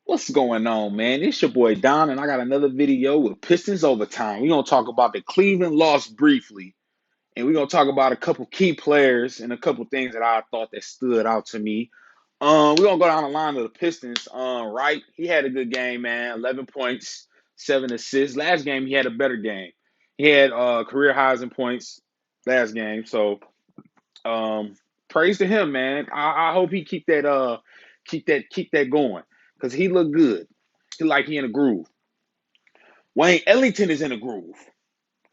What's going on, man? It's your boy Don, and I got another video with Pistons overtime. We're gonna talk about the Cleveland loss briefly, and we're gonna talk about a couple key players and a couple things that I thought that stood out to me. We're gonna go down the line of the Pistons. Right, he had a good game, man. 11 points, 7 assists. Last game he had a better game. He had career highs in points last game. So praise to him, man. I hope he keep that going because he looked good. He in a groove. Wayne Ellington is in a groove.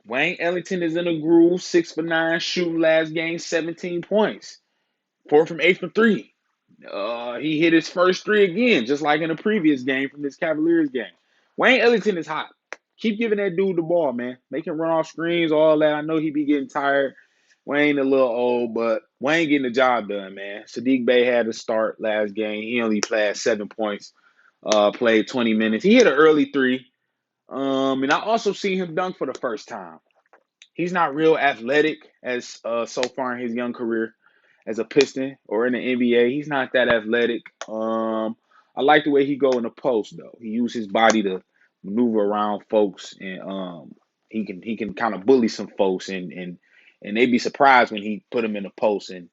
Wayne Ellington is in a groove. 6 for 9 shooting last game, 17 points. 4 from 8 from 3. He hit his first three again, just like in the previous game from this Cavaliers game. Wayne Ellington is hot. Keep giving that dude the ball, man. Make him run off screens, all that. I know he be getting tired. Wayne a little old, but Wayne getting the job done, man. Sadiq Bey had to start last game. He only played 7 points, played 20 minutes. He hit an early three. And I also see him dunk for the first time. He's not real athletic as so far in his young career as a Piston or in the NBA. He's not that athletic. I like the way he go in the post though. He uses his body to maneuver around folks, and he can kind of bully some folks, and they'd be surprised when he put him in the post and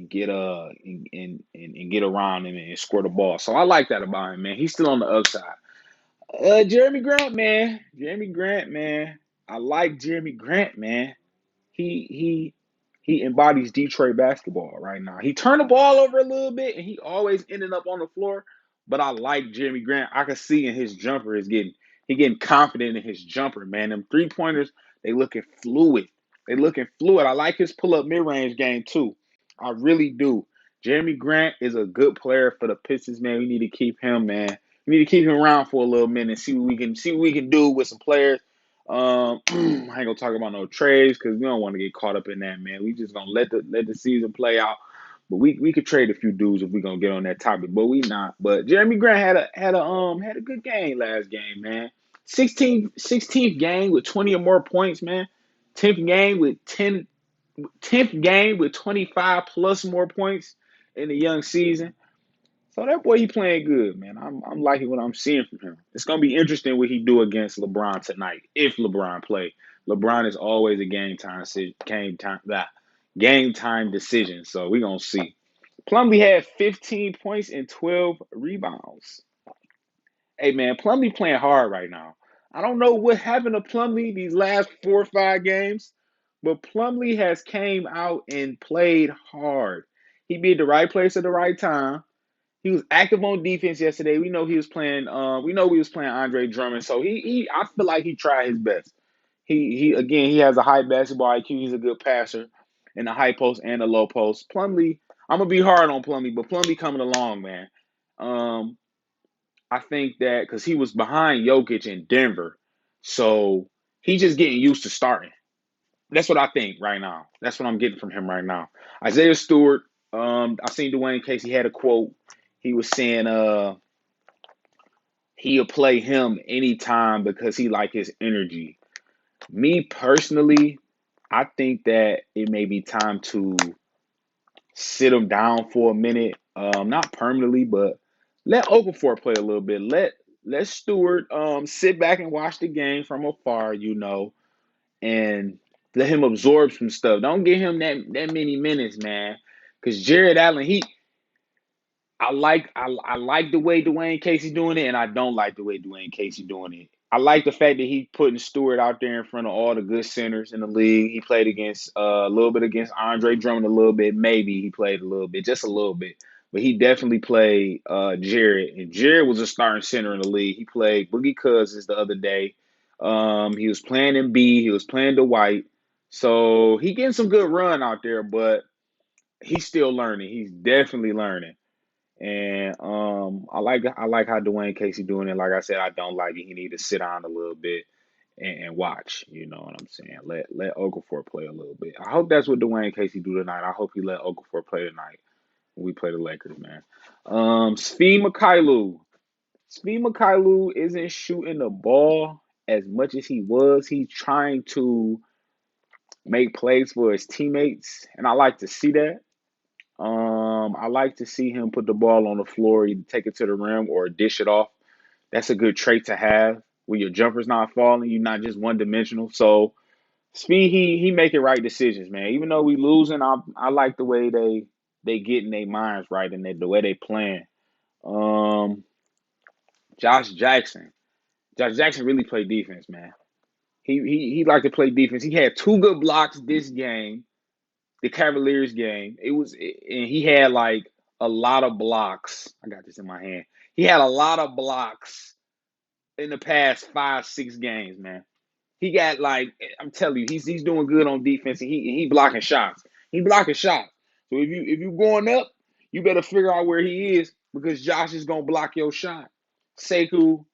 get and get around him and score the ball. So I like that about him, man. He's still on the upside. Jeremy Grant, man. Jeremy Grant, man. I like Jeremy Grant, man. He he embodies Detroit basketball right now. He turned the ball over a little bit, and he always ended up on the floor. But I like Jeremy Grant. I can see in his jumper he getting confident in his jumper, man. Them 3 pointers, they looking fluid. They looking fluid. I like his pull up mid range game too. I really do. Jeremy Grant is a good player for the Pistons, man. We need to keep him, man. We need to keep him around for a little minute and see what we can do with some players. I ain't gonna talk about no trades because we don't want to get caught up in that, man. We just gonna let the season play out. But we could trade a few dudes if we gonna get on that topic, but we not. But Jeremy Grant had a good game last game, man. 16th game with 20 or more points, man. 10th game with 10th game with 25 plus more points in the young season. So that boy, he playing good, man. I'm liking what I'm seeing from him. It's gonna be interesting what he do against LeBron tonight if LeBron play. LeBron is always a game time decision. So we gonna see. Plumlee had 15 points and 12 rebounds. Hey man, Plumlee playing hard right now. I don't know what happened to Plumlee these last 4 or 5 games, but Plumlee has came out and played hard. He be at the right place at the right time. He was active on defense yesterday. We know he was playing. We know he was playing Andre Drummond. So I feel like he tried his best. He again, he has a high basketball IQ. He's a good passer in the high post and the low post. Plumlee, I'm gonna be hard on Plumlee, but Plumlee coming along, man. Um, I think that because he was behind Jokic in Denver, so he's just getting used to starting. That's what I think right now. That's what I'm getting from him right now. Isaiah Stewart. I seen Dwayne Casey had a quote. He was saying, he'll play him anytime because he like his energy. Me personally, I think that it may be time to sit him down for a minute. Not permanently, but let Okafor play a little bit. Let Stewart sit back and watch the game from afar, and let him absorb some stuff. Don't give him that many minutes, man. Because Jared Allen, I like the way Dwayne Casey doing it, and I don't like the way Dwayne Casey doing it. I like the fact that he putting Stewart out there in front of all the good centers in the league. He played against a little bit against Andre Drummond a little bit. Maybe he played a little bit, just a little bit. But he definitely played Jared. And Jared was a starting center in the league. He played Boogie Cousins the other day. He was playing in B. He was playing Dwight. So he getting some good run out there, but he's still learning. He's definitely learning. And I like how Dwayne Casey doing it. Like I said, I don't like it. He need to sit down a little bit and watch. You know what I'm saying? Let Okafor play a little bit. I hope that's what Dwayne Casey do tonight. I hope he let Okafor play tonight when we play the Lakers, man. Svi Mykhailiuk. Svi Mykhailiuk isn't shooting the ball as much as he was. He's trying to make plays for his teammates, and I like to see that. I like to see him put the ball on the floor, either take it to the rim or dish it off. That's a good trait to have when your jumper's not falling. You're not just one dimensional. So Speed, he making right decisions, man. Even though we losing, I like the way they getting their minds right and the way they playing. Um, Josh Jackson. Josh Jackson really played defense, man. He liked to play defense. He had two good blocks this game, the Cavaliers game. And he had like a lot of blocks. I got this in my hand. He had a lot of blocks in the past 5, 6 games, man. He got like I'm telling you, he's doing good on defense and he blocking shots. He blocking shots. So if you going up, you better figure out where he is because Josh is gonna block your shot. Sekou,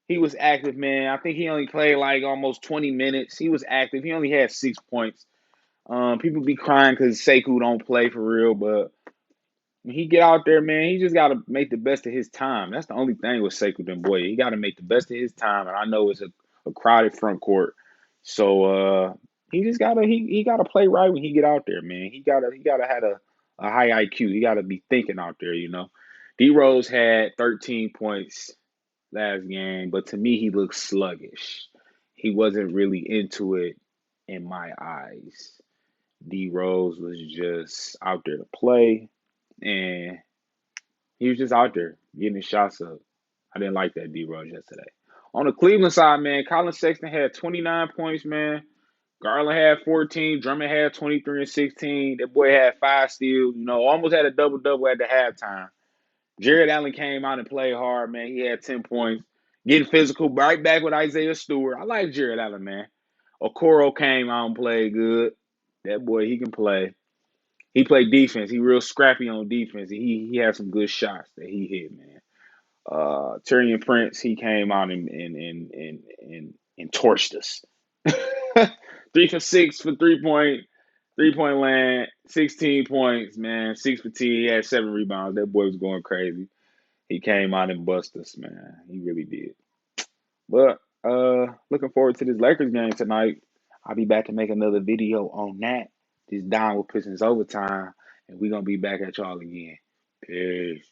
he was active, man. I think he only played like almost 20 minutes. He was active. He only had 6 points. People be crying because Sekou don't play for real, but when he get out there, man, he just got to make the best of his time. That's the only thing with Sekou Demboye. He got to make the best of his time, and I know it's a crowded front court, so he just gotta he gotta play right when he get out there, man. He gotta have a high IQ. He gotta be thinking out there, you know. D Rose had 13 points last game, but to me, he looked sluggish. He wasn't really into it in my eyes. D Rose was just out there to play, and he was just out there getting his shots up. I didn't like that D Rose yesterday. On the Cleveland side, man, Colin Sexton had 29 points, man. Garland had 14. Drummond had 23 and 16. That boy had 5 steals. Almost had a double double at the halftime. Jared Allen came out and played hard, man. He had 10 points. Getting physical, right back with Isaiah Stewart. I like Jared Allen, man. Okoro came out and played good. That boy, he can play. He played defense. He real scrappy on defense. He had some good shots that he hit, man. Tyrion Prince, he came out and torched us. 3 for 6 for 3-point land, 16 points, man. 6 for 10. He had 7 rebounds. That boy was going crazy. He came out and bust us, man. He really did. But looking forward to this Lakers game tonight. I'll be back to make another video on that. This Down with Pistons overtime, and we're gonna be back at y'all again. Peace.